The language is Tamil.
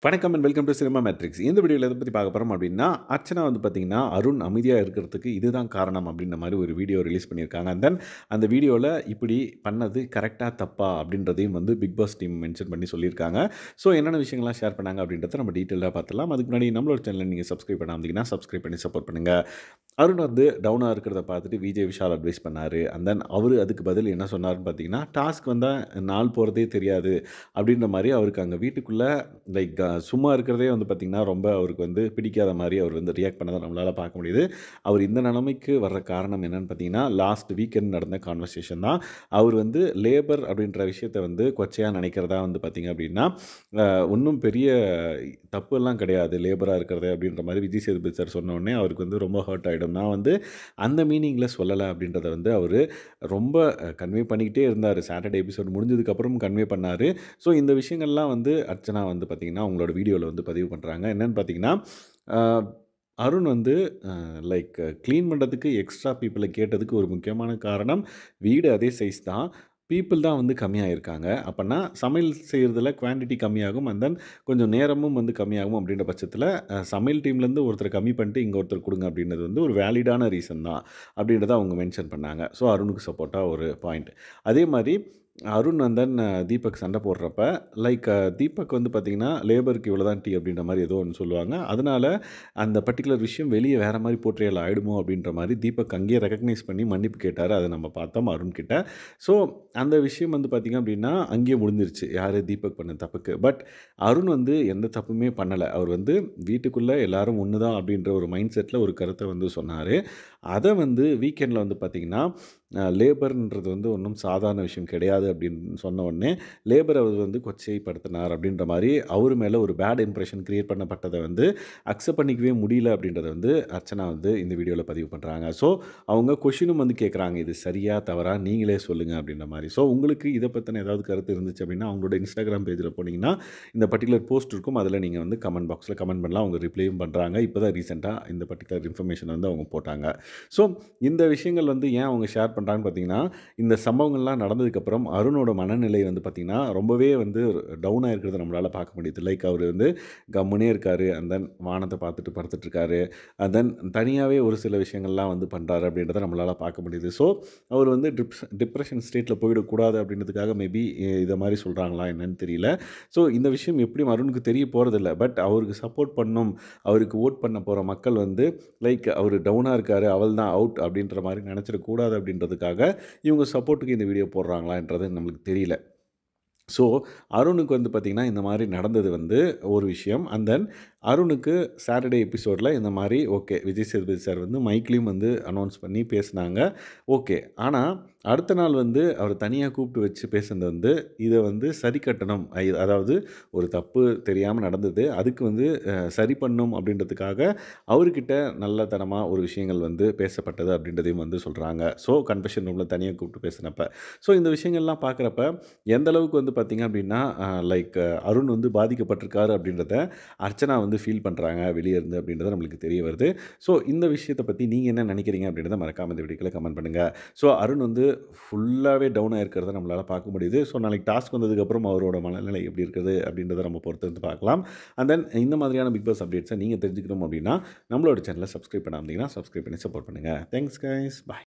வணக்கம் and welcome to cinema matrix. இந்த வீடியோல எத பத்தி பார்க்க போறோம் அப்டின்னா, அர்ச்சனா வந்து பார்த்தீங்கன்னா, அருண் அமைதியா இருக்கிறதுக்கு இதுதான் காரணம் அப்டின்ற மாரி ஒரு வீடியோ ரிலீஸ் பண்ணியிருக்காங்க. அண்ட் தென் அந்த வீடியோல இப்டி பண்ணது கரெக்ட்டா? தப்பா? அப்டின்றதையும் வந்து பிக் பாஸ் டீம் மென்ஷன் பண்ணி சொல்லியிருக்காங்க. ஸோ என்னென்ன விஷயங்கள்லாம் ஷேர் பண்ணாங்க அப்டின்றத நம்ம டீட்டெயிலா பார்த்துடலாம். அதுக்கு முன்னாடி நம்மளோட சேனல நீங்க சப்ஸ்கிரைப் பண்ணாம இருந்தீங்கன்னா, சப்ஸ்கிரைப் பண்ணி சப்போர்ட் பண்ணுங்க. அருண் வந்து டவுனா இருக்கிறத பார்த்துட்டு விஜய் விஷால் அட்வைஸ் பண்ணாரு. அண்ட் தென் அவரு அதுக்கு பதில் என்ன சொன்னாருன்னு பார்த்தீங்கன்னா, டாஸ்க் வந்தா நாள் போறதே தெரியாது அப்டின்ற மாரி அவருக்கு அங்க வீட்டுக்குள்ள லைக் சும்மா இருக்கிறதே வந்து பார்த்தீங்கன்னா, ரொம்ப அவருக்கு வந்து பிடிக்காத மாரி அவர் வந்து ரியாக்ட் பண்ணத நம்மளால பார்க்க முடியுது. அவர் இந்த நிலைமைக்கு வர்ற காரணம் என்னன்னு பார்த்தீங்கன்னா, லாஸ்ட் வீக்கெண்ட் நடந்த கான்வர்சேஷன் தான். அவர் வந்து லேபர் அப்படின்ற விஷயத்த வந்து கொச்சையா நினைக்கிறதா வந்து பார்த்தீங்க அப்படின்னா, ஒண்ணும் பெரிய தப்புலாம் கிடையாது. லேபரா இருக்கிறது அப்படின்ற மாரி விஜய் சேதுபதி சார் சொன்ன உடனே அவருக்கு வந்து ரொம்ப ஹர்ட் ஆயிடும். நான் வந்து அந்த மீனிங்ல சொல்லல அப்படின்றத வந்து அவரு ரொம்ப கன்வே பண்ணிக்கிட்டே இருந்தாரு. சாட்டர்டே எபிசோட் முடிஞ்சதுக்கப்புறம் கன்வே பண்ணாரு. ஸோ இந்த விஷயங்கள்லாம் வந்து அர்ச்சனா வந்து பார்த்தீங்கன்னா, அவங்களோட வீடியோல வந்து பதிவு பண்றாங்க. என்னன்னு பார்த்தீங்கன்னா, அ அருண் வந்து லைக் கிளீன் பண்றதுக்கு எக்ஸ்ட்ரா பீப்பிள கேட்டதுக்கு ஒரு முக்கியமான காரணம், வீடு அதே சைஸ் தான். பீப்பிள் தான் வந்து கம்மியா இருக்காங்க. அப்பன்னா சமையல் செய்றதுல குவான்டிட்டி கம்மியாகும். அண்ட் தென் கொஞ்சம் நேரமும் வந்து கம்மியாகும் அப்படின்ற பட்சத்தில, சமையல் டீம்லேருந்து ஒருத்தர கம்மி பண்ணிட்டு இங்க ஒருத்தர் குடுங்க அப்படின்றது வந்து ஒரு வேலிடான ரீசன் தான். அப்படின்றத அவங்க மென்ஷன் பண்ணாங்க. ஸோ அருணுக்கு சப்போர்ட்டா ஒரு பாயிண்ட். அதே மாரி அருண் அண்ட் தென் தீபக் சண்டை போடுறப்ப, லைக் தீபக் வந்து பார்த்தீங்கன்னா, லேபருக்கு இவ்வளோ தான் டீ அப்படின்ற மாரி ஏதோ ஒண்ணு சொல்லுவாங்க. அதனால அந்த பர்ட்டிகுலர் விஷயம் வெளிய வேற மாரி போர்ட்ரேல் ஆயிடுமோ அப்படின்ற மாரி தீபக் அங்கேயே ரெகக்னைஸ் பண்ணி மன்னிப்பு கேட்டாரு. அத நம்ம பார்த்தோம் அருண் கிட்ட. ஸோ அந்த விஷயம் வந்து பார்த்தீங்க அப்படின்னா, அங்கேயே முடிஞ்சிருச்சு. யாரு? தீபக் பண்ண தப்புக்கு. பட் அருண் வந்து எந்த தப்புமே பண்ணல. அவர் வந்து வீட்டுக்குள்ள எல்லாரும் ஒண்ணு தான் அப்படின்ற ஒரு மைண்ட் செட்ல ஒரு கருத்த வந்து சொன்னாரு. அத வந்து வீக்கெண்ட்ல வந்து பார்த்தீங்கன்னா, லேபர்ன்றது வந்து ஒண்ணும் சாதாரண விஷயம் கிடையாது அப்படின்னு சொன்ன உடனே, லேபர் அவர் வந்து கொச்சைப்படுத்தினார் அப்படின்ற மாரி அவரு மேல ஒரு பேட் இம்ப்ரஷன் கிரியேட் பண்ணப்பட்டத வந்து அக்செப்ட் பண்ணிக்கவே முடியல அப்படின்றத வந்து அர்ச்சனா வந்து இந்த வீடியோல பதிவு பண்றாங்க. ஸோ அவங்க கொஸ்டினும் வந்து கேட்குறாங்க. இது சரியா? தவறா? நீங்களே சொல்லுங்க அப்படின்ற மாரி. ஸோ உங்களுக்கு இத பத்தின ஏதாவது கருத்து இருந்துச்சு அப்படின்னா, அவங்களோட Instagram பேஜ்ல போனீங்கன்னா, இந்த பர்ட்டிகுலர் போஸ்ட் இருக்கும். அதில நீங்க வந்து கமெண்ட் பாக்ஸ்ல கமெண்ட் பண்ணலாம். அவங்க ரிப்ளேயும் பண்றாங்க. இப்ப தான் ரீசென்ட்டா இந்த பர்ட்டிகுலர் இன்ஃபர்மேஷன் வந்து அவங்க போட்டாங்க. ஸோ இந்த விஷயங்கள் வந்து ஏன் அவங்க ஷேர் பண்றாங்கன்னு பார்த்தீங்கன்னா, இந்த சம்பவங்கள்லாம் நடந்ததுக்கப்புறம் அருணோட மனநிலை வந்து பார்த்தீங்கன்னா, ரொம்பவே வந்து டவுன் ஆயிருக்கிறத நம்மளால பார்க்க முடியுது. லைக் அவரு வந்து கம்முனே இருக்காரு. அண்ட் தென் வானத்த பார்த்துட்டு படுத்துட்டுருக்காரு. அண்ட் தென் தனியாவே ஒரு சில விஷயங்கள்லாம் வந்து பண்றாரு அப்படின்றத நம்மளால பார்க்க முடியுது. ஸோ அவர் வந்து டிப்ரஷன் ஸ்டேட்ல போயிடக்கூடாது அப்படின்றதுக்காக மேபி இத மாரி சொல்றாங்களா என்னன்னு தெரியல. ஸோ இந்த விஷயம் எப்படியும் அருணுக்கு தெரிய போறதில்ல. பட் அவருக்கு சப்போர்ட் பண்ணும், அவருக்கு வோட் பண்ண போற மக்கள் வந்து லைக் அவரு டவுனா இருக்காரு, அவள் தான் அவுட் அப்படின்ற மாரி நெனச்சிடக்கூடாது அப்படின்றதுக்காக, இவங்க சப்போர்ட்டுக்கு இந்த வீடியோ போடுறாங்களான்றது நம்மளுக்கு தெரியல. ஸோ, அருணுக்கு வந்து பார்த்தீங்கன்னா, இந்த மாரி நடந்தது வந்து ஒரு விஷயம். அண்ட் தென் அருணுக்கு சாட்டர்டே எபிசோட்ல இந்த மாரி ஓகே. விஜய் சேதுபதி சார் வந்து மைக்லயும் வந்து அனௌன்ஸ் பண்ணி பேசுனாங்க. ஓகே. ஆனா, அடுத்த நாள் வந்து அவர் தனியா கூப்பிட்டு வச்சு பேசுனது வந்து, இத வந்து சரி கட்டணும். அதாவது ஒரு தப்பு தெரியாம நடந்தது. அதுக்கு வந்து சரி பண்ணணும் அப்படின்றதுக்காக, அவர்கிட்ட நல்லத்தனமா ஒரு விஷயங்கள் வந்து பேசப்பட்டது அப்படின்றதையும் வந்து சொல்றாங்க. ஸோ, கன்ஃபெஷன் ரூம்ல தனியா கூப்பிட்டு பேசினப்ப. ஸோ, இந்த விஷயங்கள்லாம் பார்க்குறப்ப, எந்த அளவுக்கு வந்து பார்த்தீங்க அப்படின்னா, லைக் அருண் வந்து பாதிக்கப்பட்டிருக்காரு அப்படின்றத அர்ச்சனா வந்து ஃபீல் பண்றாங்க வெளிய இருந்து அப்படின்றது நம்மளுக்கு தெரிய வருது. ஸோ, இந்த விஷயத்த பத்தி நீங்க என்ன நினைக்கிறீங்க அப்படின்றத மறக்காம இந்த வீடியோக்குள்ள கமெண்ட் பண்ணுங்க. ஸோ, அருண் வந்து ஃபுல்லாவே டவுன் ஆயிருக்கிறத நம்மளால பார்க்க முடியுது. ஸோ, நாளைக்கு டாஸ்க் வந்ததுக்கப்புறம் அவரோட மனநிலை எப்படி இருக்குது அப்படின்றத நம்ம பொறுத்து வந்து பார்க்கலாம். அண்ட் தென் இந்த மாதிரியான பிக் பாஸ் அப்டேட்ஸ நீங்க தெரிஞ்சுக்கணும் அப்படின்னா, நம்மளோட சேனல சப்ஸ்கிரைப் பண்ணாம இருந்தீங்கன்னா, சப்ஸ்கிரைப் பண்ணி சப்போர்ட் பண்ணுங்க. Thanks guys. பாய்.